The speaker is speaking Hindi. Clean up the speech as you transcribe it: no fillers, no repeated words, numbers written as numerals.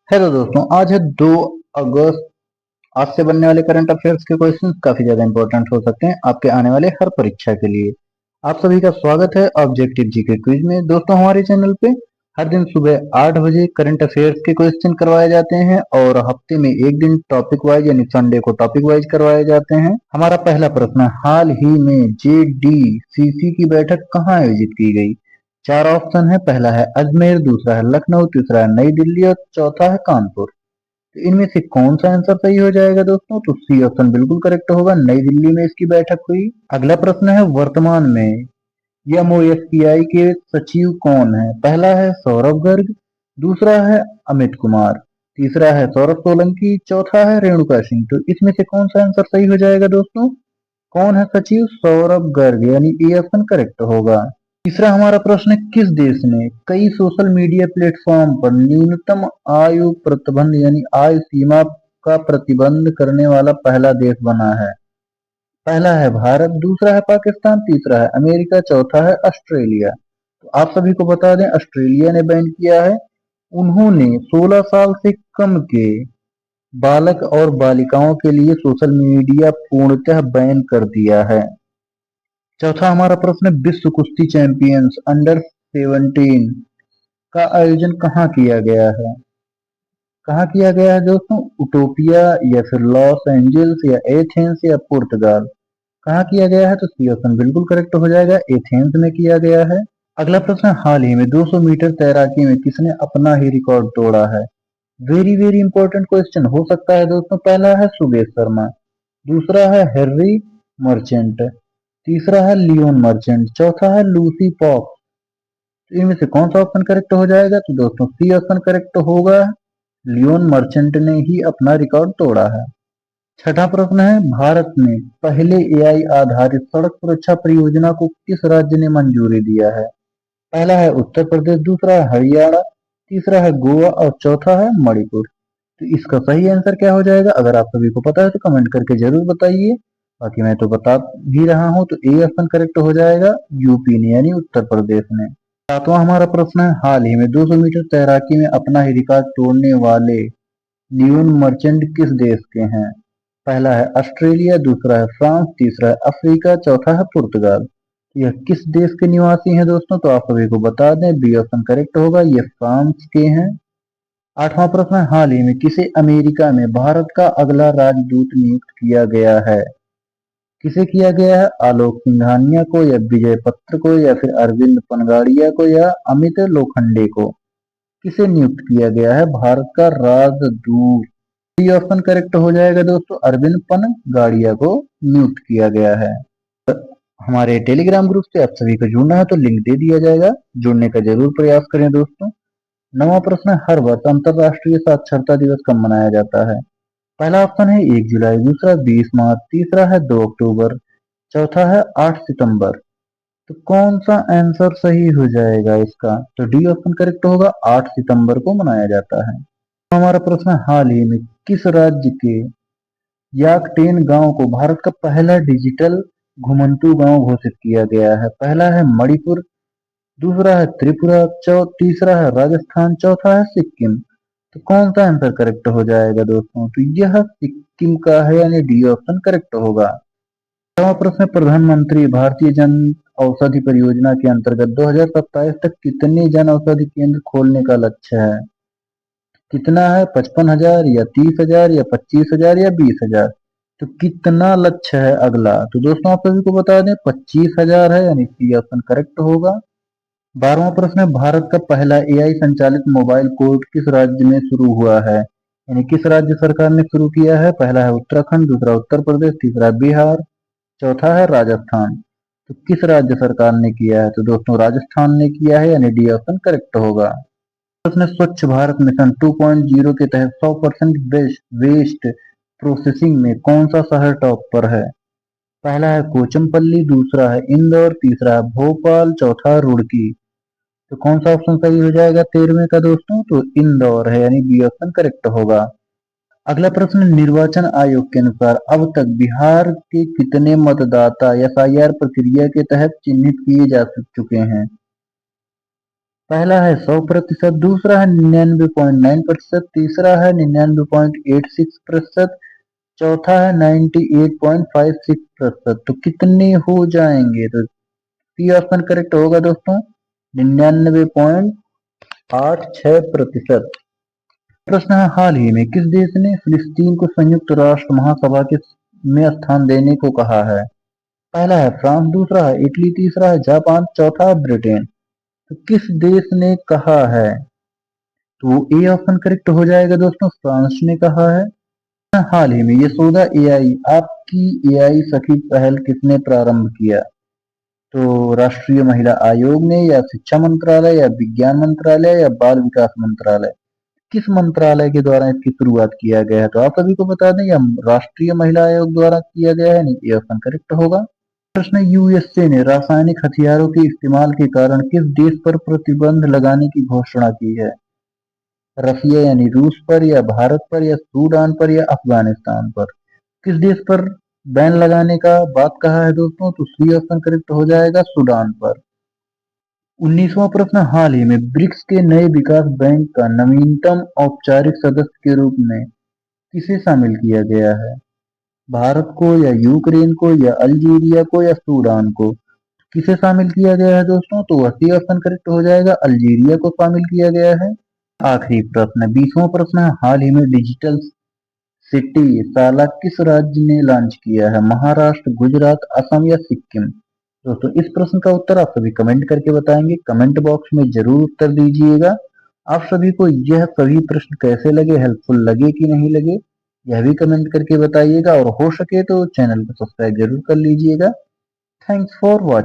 हेलो दोस्तों, आज है 2 अगस्त। आज से बनने वाले करंट अफेयर्स के क्वेश्चंस काफी ज्यादा इंपॉर्टेंट हो सकते हैं आपके आने वाले हर परीक्षा के लिए। आप सभी का स्वागत है ऑब्जेक्टिव जीके क्विज में। दोस्तों, हमारे चैनल पे हर दिन सुबह 8 बजे करंट अफेयर्स के क्वेश्चन करवाए जाते हैं और हफ्ते में एक दिन टॉपिक वाइज यानी संडे को टॉपिक वाइज करवाए जाते हैं। हमारा पहला प्रश्न, हाल ही में जेडीसीसी की बैठक कहाँ आयोजित की गई? 4 ऑप्शन है। पहला है अजमेर, दूसरा है लखनऊ, तीसरा है नई दिल्ली और चौथा है कानपुर। तो इनमें से कौन सा आंसर सही हो जाएगा दोस्तों? तो सी ऑप्शन बिल्कुल करेक्ट होगा, नई दिल्ली में इसकी बैठक हुई। अगला प्रश्न है, वर्तमान में एमओएफसीआई के सचिव कौन है? पहला है सौरभ गर्ग, दूसरा है अमित कुमार, तीसरा है सौरभ सोलंकी, चौथा है रेणुका सिंह। तो इसमें से कौन सा आंसर सही हो जाएगा दोस्तों? कौन है सचिव? सौरभ गर्ग, यानी ए ऑप्शन करेक्ट होगा। तीसरा हमारा प्रश्न है, किस देश ने कई सोशल मीडिया प्लेटफॉर्म पर न्यूनतम आयु प्रतिबंध यानी आयु सीमा का प्रतिबंध करने वाला पहला देश बना है? पहला है भारत, दूसरा है पाकिस्तान, तीसरा है अमेरिका, चौथा है ऑस्ट्रेलिया। तो आप सभी को बता दें, ऑस्ट्रेलिया ने बैन किया है। उन्होंने 16 साल से कम के बालक और बालिकाओं के लिए सोशल मीडिया पूर्णतः बैन कर दिया है। चौथा हमारा प्रश्न है, विश्व कुश्ती चैंपियंस अंडर 17 का आयोजन कहाँ किया गया है? कहाँ किया गया है दोस्तों? उटोपिया या फिर लॉस एंजल्स या एथेंस या पुर्तगाल? कहाँ किया गया है? तो सी ऑप्शन बिल्कुल करेक्ट हो जाएगा, एथेंस में किया गया है। अगला प्रश्न, हाल ही में 200 मीटर तैराकी में किसने अपना ही रिकॉर्ड तोड़ा है? वेरी वेरी इंपॉर्टेंट क्वेश्चन हो सकता है दोस्तों। पहला है सुबेश शर्मा, दूसरा है हेनरी मर्चेंट, तीसरा है लियोन मर्चेंट, चौथा है लूसी पॉप। तो इनमें से कौन सा ऑप्शन करेक्ट हो जाएगा? तो दोस्तों सी ऑप्शन करेक्ट होगा, लियोन मर्चेंट ने ही अपना रिकॉर्ड तोड़ा है। छठा प्रश्न है, भारत में पहले एआई आधारित सड़क सुरक्षा परियोजना को किस राज्य ने मंजूरी दिया है? पहला है उत्तर प्रदेश, दूसरा है हरियाणा, तीसरा है गोवा और चौथा है मणिपुर। तो इसका सही आंसर क्या हो जाएगा? अगर आप सभी को पता है तो कमेंट करके जरूर बताइए। बाकी मैं तो बता भी रहा हूँ, तो ए ऑप्शन करेक्ट हो जाएगा, यूपी ने यानी उत्तर प्रदेश ने। सातवां हमारा प्रश्न है, हाल ही में 200 मीटर तैराकी में अपना ही रिकॉर्ड तोड़ने वाले लियोन मर्चेंट किस देश के हैं? पहला है ऑस्ट्रेलिया, दूसरा है फ्रांस, तीसरा है अफ्रीका, चौथा है पुर्तगाल। यह किस देश के निवासी हैं दोस्तों? तो आप सभी को बता दें, बी ऑप्शन करेक्ट होगा, ये फ्रांस के हैं। आठवां प्रश्न है, हाल ही में किसे अमेरिका में भारत का अगला राजदूत नियुक्त किया गया है? किसे किया गया है? आलोक सिंघानिया को या विजय पत्र को या फिर अरविंद पनगाड़िया को या अमित लोखंडे को? किसे नियुक्त किया गया है भारत का राजदूत? डी ऑप्शन करेक्ट हो जाएगा दोस्तों, अरविंद पनगाड़िया को नियुक्त किया गया है। हमारे टेलीग्राम ग्रुप से आप सभी को जुड़ना है तो लिंक दे दिया जाएगा, जुड़ने का जरूर प्रयास करें दोस्तों। नवा प्रश्न है, हर वर्ष अंतरराष्ट्रीय साक्षरता दिवस कब मनाया जाता है? पहला ऑप्शन है 1 जुलाई, दूसरा 20 मार्च, तीसरा है 2 अक्टूबर, चौथा है 8 सितंबर। तो कौन सा आंसर सही हो जाएगा इसका? तो डी ऑप्शन करेक्ट होगा, 8 सितंबर को मनाया जाता है। हमारा प्रश्न है, हाल ही में किस राज्य के याकटेन गांव को भारत का पहला डिजिटल घुमंतू गांव घोषित किया गया है? पहला है मणिपुर, दूसरा है त्रिपुरा, तीसरा है राजस्थान, चौथा है सिक्किम। तो कौन सा आंसर करेक्ट हो जाएगा दोस्तों? तो यह सिक्किम का है, यानी डी ऑप्शन करेक्ट होगा। छठवां प्रश्न, प्रधानमंत्री भारतीय जन औषधि परियोजना के अंतर्गत 2027 तक कितने जन औषधि केंद्र खोलने का लक्ष्य है? कितना है? 55,000 या 30,000 या 25,000 या 20,000? तो कितना लक्ष्य है अगला? तो दोस्तों आप सभी को बता दें, 25,000 है, यानी सी ऑप्शन करेक्ट होगा। 12वां प्रश्न है, भारत का पहला एआई संचालित मोबाइल कोर्ट किस राज्य में शुरू हुआ है? यानी किस राज्य सरकार ने शुरू किया है? पहला है उत्तराखंड, दूसरा उत्तर प्रदेश, तीसरा बिहार, चौथा है राजस्थान। तो किस राज्य सरकार ने किया है? तो दोस्तों राजस्थान ने किया है, यानी डी ऑप्शन करेक्ट होगा। उसने स्वच्छ भारत मिशन 2.0 के तहत 100% वेस्ट प्रोसेसिंग में कौन सा शहर टॉप पर है? पहला है कोचमपल्ली, दूसरा है इंदौर, तीसरा है भोपाल, चौथा है रुड़की। तो कौन सा ऑप्शन सही हो जाएगा 13वें का दोस्तों? तो इंदौर है, यानी बी ऑप्शन करेक्ट होगा। अगला प्रश्न, निर्वाचन आयोग के अनुसार अब तक बिहार के कितने मतदाता एसआईआर प्रक्रिया के तहत चिन्हित किए जा चुके हैं? पहला है 100%, दूसरा है 99.9%, तीसरा है 99.86%, चौथा है 98.56%। तो कितने हो जाएंगे? तो सी ऑप्शन करेक्ट होगा दोस्तों, 99.86%। प्रश्न है, हाल ही में किस देश ने फिलिस्तीन को संयुक्त राष्ट्र महासभा के में स्थान देने को कहा है? पहला है फ्रांस, दूसरा है इटली, तीसरा है जापान, चौथा है ब्रिटेन। तो किस देश ने कहा है? तो ए ऑप्शन करेक्ट हो जाएगा दोस्तों, फ्रांस ने कहा है। हाल ही में यशोदा एआई आपकी एआई सखी पहल किसने प्रारंभ किया? तो राष्ट्रीय महिला आयोग ने, या शिक्षा मंत्रालय, या विज्ञान मंत्रालय, या बाल विकास मंत्रालय। किस मंत्रालय के द्वारा इसकी शुरुआत किया गया है? तो आप सभी को बता दें, यह राष्ट्रीय महिला आयोग द्वारा किया गया है। नहीं, ये ऑप्शन करेक्ट होगा। प्रश्न, यूएसए ने रासायनिक हथियारों के इस्तेमाल के कारण किस देश पर प्रतिबंध लगाने की घोषणा की है? रसिया यानी रूस पर, या भारत पर, या सूडान पर, या अफगानिस्तान पर। किस देश पर बैन लगाने का बात कहा है दोस्तों? तो सी ऑप्शन करेक्ट हो जाएगा, सूडान पर। 19वां प्रश्न, हाल ही में ब्रिक्स के नए विकास बैंक का नवीनतम औपचारिक सदस्य के रूप में किसे शामिल किया गया है? भारत को, या यूक्रेन को, या अल्जीरिया को, या सूडान को। किसे शामिल किया गया है दोस्तों? तो वह सी ऑप्शन करेक्ट हो जाएगा, अल्जीरिया को शामिल किया गया है। आखिरी प्रश्न, 20वां प्रश्न है, हाल ही में डिजिटल सिटी साला किस राज्य ने लॉन्च किया है? महाराष्ट्र, गुजरात, असम, या सिक्किम। दोस्तों इस प्रश्न का उत्तर आप सभी कमेंट करके बताएंगे, कमेंट बॉक्स में जरूर उत्तर दीजिएगा। आप सभी को यह सभी प्रश्न कैसे लगे, हेल्पफुल लगे कि नहीं लगे, यह भी कमेंट करके बताइएगा, और हो सके तो चैनल को सब्सक्राइब जरूर कर लीजिएगा। Thanks for watching.